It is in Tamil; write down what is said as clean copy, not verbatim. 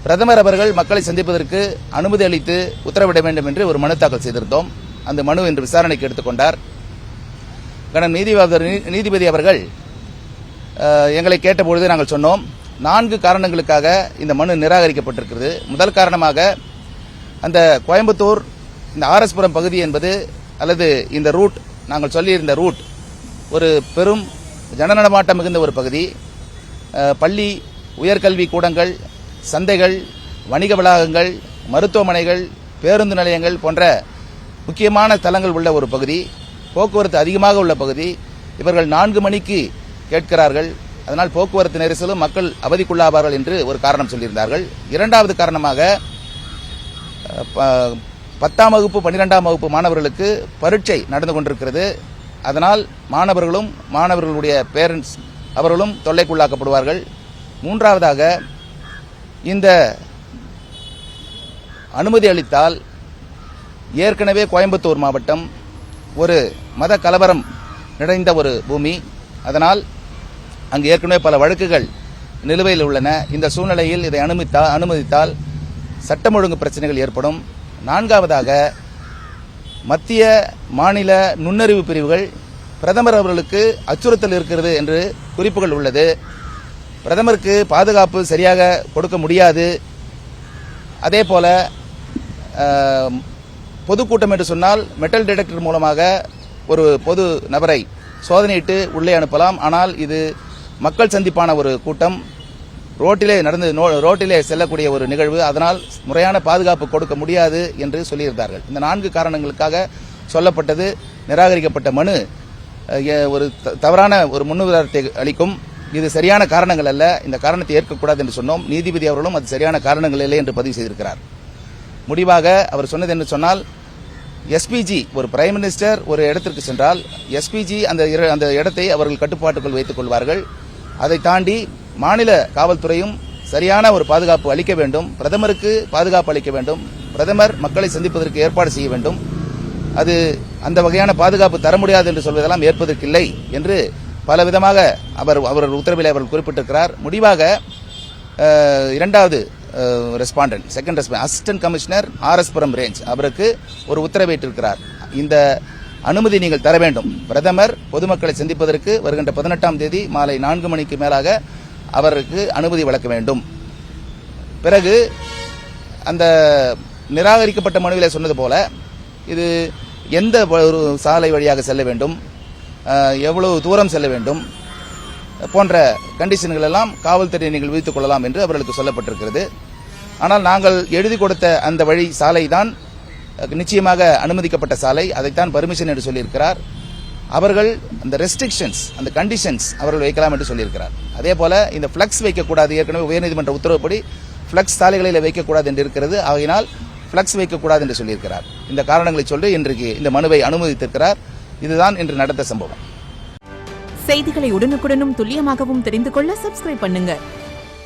பிரதமர் அவர்கள் மக்களை சந்திப்பதற்கு அனுமதி அளித்து உத்தரவிட வேண்டும் என்று ஒரு மனு தாக்கல் செய்திருந்தோம். அந்த மனு இன்று விசாரணைக்கு எடுத்துக்கொண்டார். நீதிபதி அவர்கள் எங்களை கேட்டபொழுது நாங்கள் சொன்னோம், 4 காரணங்களுக்காக இந்த மனு நிராகரிக்கப்பட்டிருக்கிறது. முதல் காரணமாக அந்த கோயம்புத்தூர் இந்த ஆர்எஸ்புரம் பகுதி என்பது அல்லது இந்த ரூட் நாங்கள் சொல்லியிருந்த ரூட் ஒரு பெரும் ஜனநடமாட்டம் மிகுந்த ஒரு பகுதி. பள்ளி, உயர்கல்வி கூடங்கள், சந்தைகள், வணிக வளாகங்கள், மருத்துவமனைகள், பேருந்து நிலையங்கள் போன்ற முக்கியமான தலங்கள் உள்ள ஒரு பகுதி, போக்குவரத்து அதிகமாக உள்ள பகுதி. இவர்கள் 4 மணிக்கு கேட்கிறார்கள். அதனால் போக்குவரத்து நெரிசலும் மக்கள் அவதிக்குள்ளாவார்கள் என்று ஒரு காரணம் சொல்லியிருந்தார்கள். இரண்டாவது காரணமாக 10ஆம் வகுப்பு 12ஆம் வகுப்பு மாணவர்களுக்கு பரீட்சை நடந்து கொண்டிருக்கிறது. அதனால் மாணவர்களுடைய பேரண்ட்ஸ் அவர்களும் தொல்லைக்குள்ளாக்கப்படுவார்கள். மூன்றாவதாக இந்த அனுமதி அளித்தால் ஏற்கனவே கோயம்புத்தூர் மாவட்டம் ஒரு மத கலவரம் நிறைந்த ஒரு பூமி. அதனால் அங்கு ஏற்கனவே பல வழக்குகள் நிலுவையில் உள்ளன. இந்த சூழ்நிலையில் இதை அனுமதித்தால் சட்டம் ஒழுங்கு பிரச்சனைகள் ஏற்படும். நான்காவதாக மத்திய மாநில நுண்ணறிவு பிரிவுகள் பிரதமர் அவர்களுக்கு அச்சுறுத்தல் இருக்கிறது என்று குறிப்புகள் உள்ளது. பிரதமருக்கு பாதுகாப்பு சரியாக கொடுக்க முடியாது. அதேபோல பொதுக்கூட்டம் என்று சொன்னால் மெட்டல் டிடெக்டர் மூலமாக ஒரு பொது நபரை சோதனையிட்டு உள்ளே அனுப்பலாம். ஆனால் இது மக்கள் சந்திப்பான ஒரு கூட்டம், ரோட்டிலே செல்லக்கூடிய ஒரு நிகழ்வு. அதனால் முறையான பாதுகாப்பு கொடுக்க முடியாது என்று சொல்லியிருந்தார்கள். இந்த 4 காரணங்களுக்காக சொல்லப்பட்டது நிராகரிக்கப்பட்ட மனு ஒரு தவறான ஒரு முன்னுதாரணத்தை அளிக்கும். இது சரியான காரணங்கள் அல்ல. இந்த காரணத்தை ஏற்கக்கூடாது என்று சொன்னோம். நீதிபதி அவர்களும் அது சரியான காரணங்கள் இல்லை என்று பதிவு செய்திருக்கிறார். முடிவாக அவர் சொன்னது என்று சொன்னால், எஸ்பிஜி ஒரு பிரைம் மினிஸ்டர் ஒரு இடத்திற்கு சென்றால் எஸ்பிஜி அந்த இடத்தை அவர்கள் கட்டுப்பாட்டுக்குள் வைத்துக் கொள்வார்கள். அதை தாண்டி மாநில காவல்துறையும் சரியான ஒரு பாதுகாப்பு அளிக்க வேண்டும். பிரதமருக்கு பாதுகாப்பு அளிக்க வேண்டும். பிரதமர் மக்களை சந்திப்பதற்கு ஏற்பாடு செய்ய வேண்டும். அது அந்த வகையான பாதுகாப்பு தர முடியாது என்று சொல்வதெல்லாம் ஏற்பதற்கில்லை என்று பல விதமாக அவர் உத்தரவில் அவர்கள் குறிப்பிட்டிருக்கிறார். முடிவாக இரண்டாவது second assistant commissioner RS Puram range அவருக்கு ஒரு உத்தரவிட்டிருக்கிறார். இந்த அனுமதி நீங்கள் தர வேண்டும். பிரதமர் பொதுமக்களை சந்திப்பதற்கு வருகின்ற 18ஆம் தேதி மாலை 4 மணிக்கு மேலாக அவருக்கு அனுமதி வழங்க வேண்டும். பிறகு அந்த நிராகரிக்கப்பட்ட மனுவில் சொன்னது போல இது எந்த ஒரு சாலை வழியாக செல்ல வேண்டும், எவ்வளவு தூரம் செல்ல வேண்டும் போன்ற கண்டிஷன்கள் எல்லாம் காவல்துறை நீங்கள் விதித்துக் கொள்ளலாம் என்று அவர்களுக்கு சொல்லப்பட்டிருக்கிறது. ஆனால் நாங்கள் எழுதி கொடுத்த அந்த வழி சாலை தான் நிச்சயமாக அனுமதிக்கப்பட்ட சாலை. அதைத்தான் பர்மிஷன் என்று சொல்லியிருக்கிறார். அவர்கள் அந்த ரெஸ்ட்ரிக்ஷன்ஸ், அந்த கண்டிஷன்ஸ் அவர்கள் வைக்கலாம் என்று சொல்லியிருக்கிறார். அதே போல இந்த பிளக்ஸ் வைக்கக்கூடாது. ஏற்கனவே உயர்நீதிமன்ற உத்தரவுப்படி பிளக்ஸ் சாலைகளில் வைக்கக்கூடாது என்று இருக்கிறது. ஆகையினால் பிளக்ஸ் வைக்கக்கூடாது என்று சொல்லியிருக்கிறார். இந்த காரணங்களை சொல்லி இன்றைக்கு இந்த மனுவை அனுமதித்திருக்கிறார். இதுதான் இன்று நடந்த சம்பவம். செய்திகளை உடனுக்குடனும் துல்லியமாகவும் தெரிந்து கொள்ள சப்ஸ்கிரைப் பண்ணுங்க.